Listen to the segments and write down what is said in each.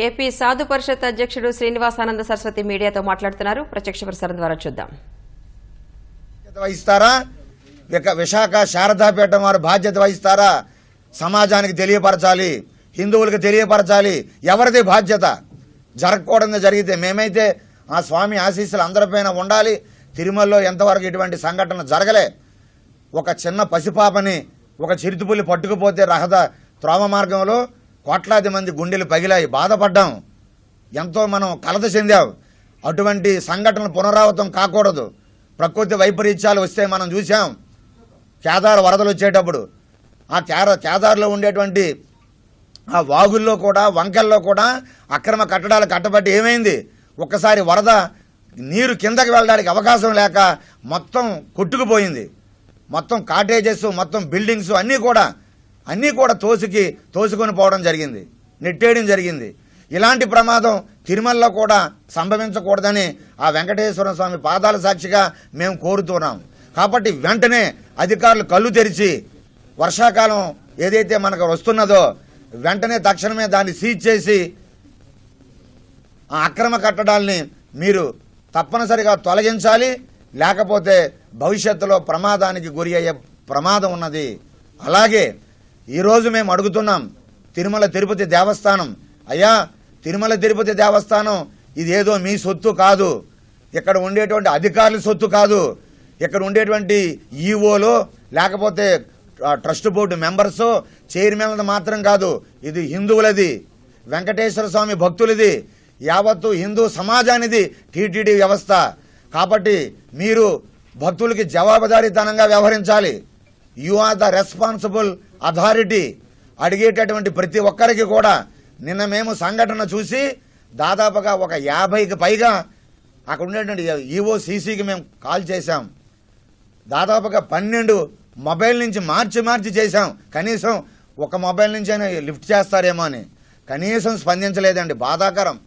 AP సాధు పరిషత్ అధ్యక్షుడు శ్రీనివాసానంద సరస్వతి మీడియాతో మాట్లాడుతున్నారు. ప్రత్యక్ష ప్రసారం ద్వారా చూద్దాం. వహిస్తారా? విశాఖ శారదాపీఠం వారు బాధ్యత వహిస్తారా? సమాజానికి తెలియపరచాలి, హిందువులకు తెలియపరచాలి. ఎవరిది బాధ్యత? జరగకూడదు జరిగితే మేమైతే ఆ స్వామి ఆశీస్సులు అందరిపైన ఉండాలి. తిరుమలలో ఎంతవరకు ఇటువంటి సంఘటన జరగలే. ఒక చిన్న పసిపాపని ఒక చిరుతుపుల్లి పట్టుకుపోతే త్రోవ మార్గంలో కోట్లాది మంది గుండెలు పగిలాయి, బాధపడ్డాం, ఎంతో మనం కలత చెందాం. అటువంటి సంఘటనలు పునరావృతం కాకూడదు. ప్రకృతి వైపరీత్యాలు వస్తే మనం చూసాం. కేదార్ వరదలు వచ్చేటప్పుడు ఆ కేదార్లో ఉండేటువంటి ఆ వాగుల్లో కూడా వంకెల్లో కూడా అక్రమ కట్టడాలు కట్టబట్టి ఏమైంది? ఒక్కసారి వరద నీరు కిందకి వెళ్ళడానికి అవకాశం లేక మొత్తం కొట్టుకుపోయింది. మొత్తం కాటేజెస్, మొత్తం బిల్డింగ్స్ అన్నీ కూడా తోసుకొని పోవడం జరిగింది, నెట్టేయడం జరిగింది. ఇలాంటి ప్రమాదం తిరుమలలో కూడా సంభవించకూడదని ఆ వెంకటేశ్వర స్వామి పాదాల సాక్షిగా మేము కోరుతున్నాం. కాబట్టి వెంటనే అధికారులు కళ్ళు తెరిచి వర్షాకాలం ఏదైతే మనకు వస్తున్నదో వెంటనే తక్షణమే దాన్ని సీజ్ చేసి ఆ అక్రమ కట్టడాల్ని మీరు తప్పనిసరిగా తొలగించాలి. లేకపోతే భవిష్యత్తులో ప్రమాదానికి గురి అయ్యే ప్రమాదం ఉన్నది. అలాగే ఈరోజు మేము అడుగుతున్నాం తిరుమల తిరుపతి దేవస్థానం, అయ్యా తిరుమల తిరుపతి దేవస్థానం ఇదేదో మీ సొత్తు కాదు, ఇక్కడ ఉండేటువంటి అధికారుల సొత్తు కాదు, ఇక్కడ ఉండేటువంటి ఈఓలో లేకపోతే ట్రస్ట్ బోర్డు మెంబర్స్ చైర్మన్లది మాత్రం కాదు, ఇది హిందువులది, వెంకటేశ్వర స్వామి భక్తులది, యావత్తు హిందూ సమాజానిది టీటీడీ వ్యవస్థ. కాబట్టి మీరు భక్తులకి జవాబుదారీతనంగా వ్యవహరించాలి. You are the responsible authority. అడిగేటటువంటి ప్రతి ఒక్కరికి కూడా నిన్న మేము సంఘటన చూసి దాదాపుగా ఒక 50కి పైగా అక్కడ ఉండేటువంటి ఈఓ సీసీకి మేము కాల్ చేశాం. దాదాపుగా 12 మొబైల్ నుంచి మార్చి చేశాం. కనీసం ఒక మొబైల్ నుంచి అయినా లిఫ్ట్ చేస్తారేమో అని కనీసం స్పందించలేదండి. బాధాకరం.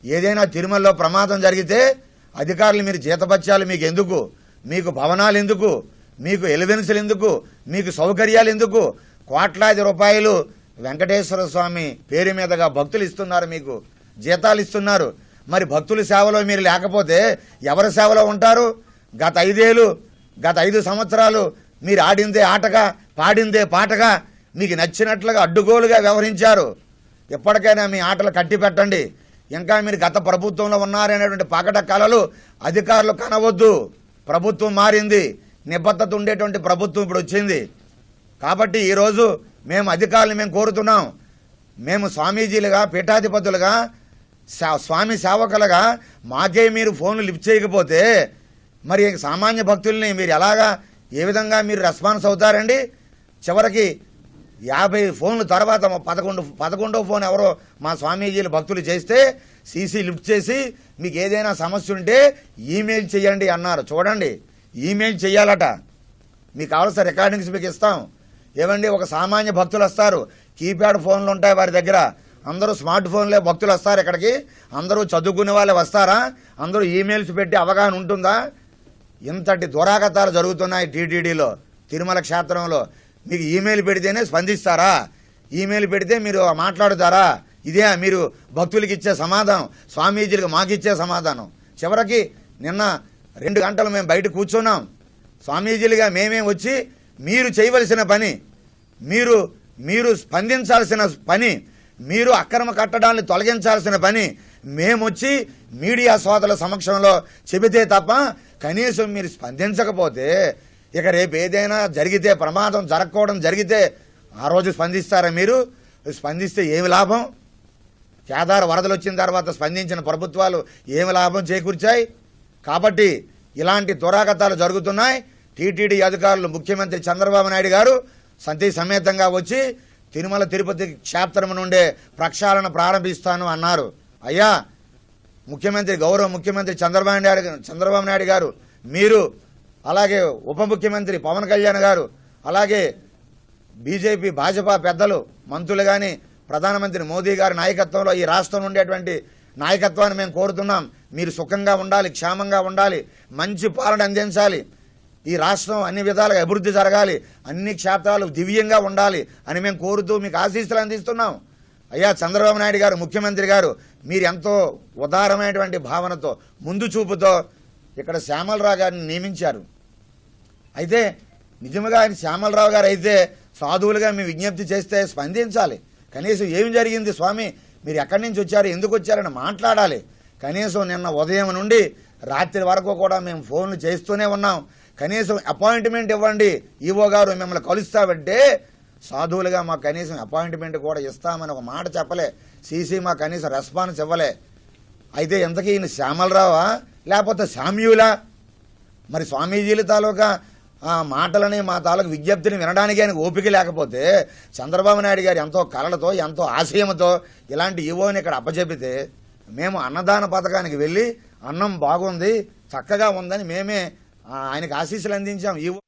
ఏదైనా తిరుమలలో ప్రమాదం జరిగితే అధికారులు మీరు జీతభత్యాలు మీకు ఎందుకు? మీకు భవనాలు ఎందుకు? మీకు ఎలివెన్సులు ఎందుకు? మీకు సౌకర్యాలు ఎందుకు? కోట్లాది రూపాయలు వెంకటేశ్వర స్వామి పేరు మీదుగా భక్తులు ఇస్తున్నారు, మీకు జీతాలు ఇస్తున్నారు. మరి భక్తుల సేవలో మీరు లేకపోతే ఎవరి సేవలో ఉంటారు? గత 5 సంవత్సరాలు మీరు ఆడిందే ఆటగా పాడిందే పాటగా మీకు నచ్చినట్లుగా అడ్డుగోలుగా వ్యవహరించారు. ఎప్పటికైనా మీ ఆటలు కట్టి పెట్టండి. ఇంకా మీరు గత ప్రభుత్వంలో ఉన్నారనేటువంటి పగట కళలు అధికారులు కనవద్దు. ప్రభుత్వం మారింది, నిబద్ధత ఉండేటువంటి ప్రభుత్వం ఇప్పుడు వచ్చింది. కాబట్టి ఈరోజు మేము అధికారులు మేము కోరుతున్నాం, మేము స్వామీజీలుగా పీఠాధిపతులుగా స్వామి సేవకులుగా మాకే మీరు ఫోన్లు లిఫ్ట్ చేయకపోతే మరి సామాన్య భక్తుల్ని మీరు ఎలాగా ఏ విధంగా మీరు రెస్పాన్స్ అవుతారండి? చివరికి 50 ఫోన్లు తర్వాత 11వ ఫోన్ ఎవరో మా స్వామీజీలు భక్తులు చేస్తే సీసీ లిఫ్ట్ చేసి మీకు ఏదైనా సమస్య ఉంటే ఈమెయిల్ చేయండి అన్నారు. చూడండి, ఈమెయిల్ చేయాలట. మీకు కావాల్సిన రికార్డింగ్స్ మీకు ఇస్తాం. ఏమండి, ఒక సామాన్య భక్తులు వస్తారు, కీప్యాడ్ ఫోన్లు ఉంటాయి వారి దగ్గర, అందరూ స్మార్ట్ ఫోన్లే భక్తులు వస్తారు ఇక్కడికి, అందరూ చదువుకునే వాళ్ళే వస్తారా? అందరూ ఈమెయిల్స్ పెట్టి అవగాహన ఉంటుందా? ఇంతటి దురాగతాలు జరుగుతున్నాయి టీటీడీలో, తిరుమల క్షేత్రంలో. మీకు ఈమెయిల్ పెడితేనే స్పందిస్తారా? ఈమెయిల్ పెడితే మీరు మాట్లాడుతారా? ఇదే మీరు భక్తులకి ఇచ్చే సమాధానం, స్వామీజీలకు మాకిచ్చే సమాధానం? చివరికి నిన్న 2 గంటలు మేము బయట కూర్చున్నాం. స్వామీజీలుగా మేమే వచ్చి మీరు చేయవలసిన పని, మీరు స్పందించాల్సిన పని, మీరు అక్రమ కట్టడాన్ని తొలగించాల్సిన పని మేమొచ్చి మీడియా సోదరుల సమక్షంలో చెబితే తప్ప కనీసం మీరు స్పందించకపోతే ఇక రేపు ఏదైనా జరిగితే, ప్రమాదం జరగకూడదు జరిగితే ఆ రోజు స్పందిస్తారా? మీరు స్పందిస్తే ఏమి లాభం? కేదార్ వరదలు వచ్చిన తర్వాత స్పందించిన ప్రభుత్వాలు ఏమి లాభం చేకూర్చాయి? కాబట్టి ఇలాంటి దురాగతాలు జరుగుతున్నాయి. టీటీడీ అధికారులు, ముఖ్యమంత్రి చంద్రబాబు నాయుడు గారు సంతి సమేతంగా వచ్చి తిరుమల తిరుపతి క్షేత్రం నుండే ప్రక్షాళన ప్రారంభిస్తాను అన్నారు. అయ్యా గౌరవ ముఖ్యమంత్రి చంద్రబాబు నాయుడు గారు, మీరు అలాగే ఉప ముఖ్యమంత్రి పవన్ కళ్యాణ్ గారు, అలాగే భాజపా పెద్దలు, మంత్రులు కానీ ప్రధానమంత్రి మోదీ గారి నాయకత్వంలో ఈ రాష్ట్రం ఉండేటువంటి నాయకత్వాన్ని మేము కోరుతున్నాం. మీరు సుఖంగా ఉండాలి, క్షేమంగా ఉండాలి, మంచి పాలన అందించాలి. ఈ రాష్ట్రం అన్ని విధాలుగా అభివృద్ధి జరగాలి, అన్ని క్షేత్రాలు దివ్యంగా ఉండాలి అని మేము కోరుతూ మీకు ఆశీస్సులు అందిస్తున్నాం. అయ్యా చంద్రబాబు నాయుడు గారు ముఖ్యమంత్రి గారు మీరు ఎంతో ఉదారమైనటువంటి భావనతో ముందు చూపుతో ఇక్కడ శ్యామలరావు గారిని నియమించారు. అయితే నిజంగా ఆయన శ్యామలరావు గారు అయితే సాధువులుగా మీ విజ్ఞప్తి చేస్తే స్పందించాలి. కనీసం ఏమి జరిగింది స్వామి, మీరు ఎక్కడి నుంచి వచ్చారు, ఎందుకు వచ్చారని మాట్లాడాలి. కనీసం నిన్న ఉదయం నుండి రాత్రి వరకు కూడా మేము ఫోన్లు చేస్తూనే ఉన్నాం. కనీసం అపాయింట్మెంట్ ఇవ్వండి, ఈవో గారు మిమ్మల్ని కలుస్తామంటే సాధువులుగా మాకు కనీసం అపాయింట్మెంట్ కూడా ఇస్తామని ఒక మాట చెప్పలే. సీసీ మాకు కనీసం రెస్పాన్స్ ఇవ్వలే. అయితే ఇంతకీ ఈయన శ్యామలరావా లేకపోతే శామ్యులా? మరి స్వామీజీల తాలూకా మాటలని మా తాలూకు విజ్ఞప్తిని వినడానికి ఆయనకు ఓపిక లేకపోతే చంద్రబాబు నాయుడు గారు ఎంతో కలలతో ఎంతో ఆశయంతో ఇలాంటి ఈవోని ఇక్కడ అప్పచెపితే మేము అన్నదాన పథకానికి వెళ్ళి అన్నం బాగుంది చక్కగా ఉందని మేమే ఆయనకు ఆశీస్సులు అందించాం. ఈవో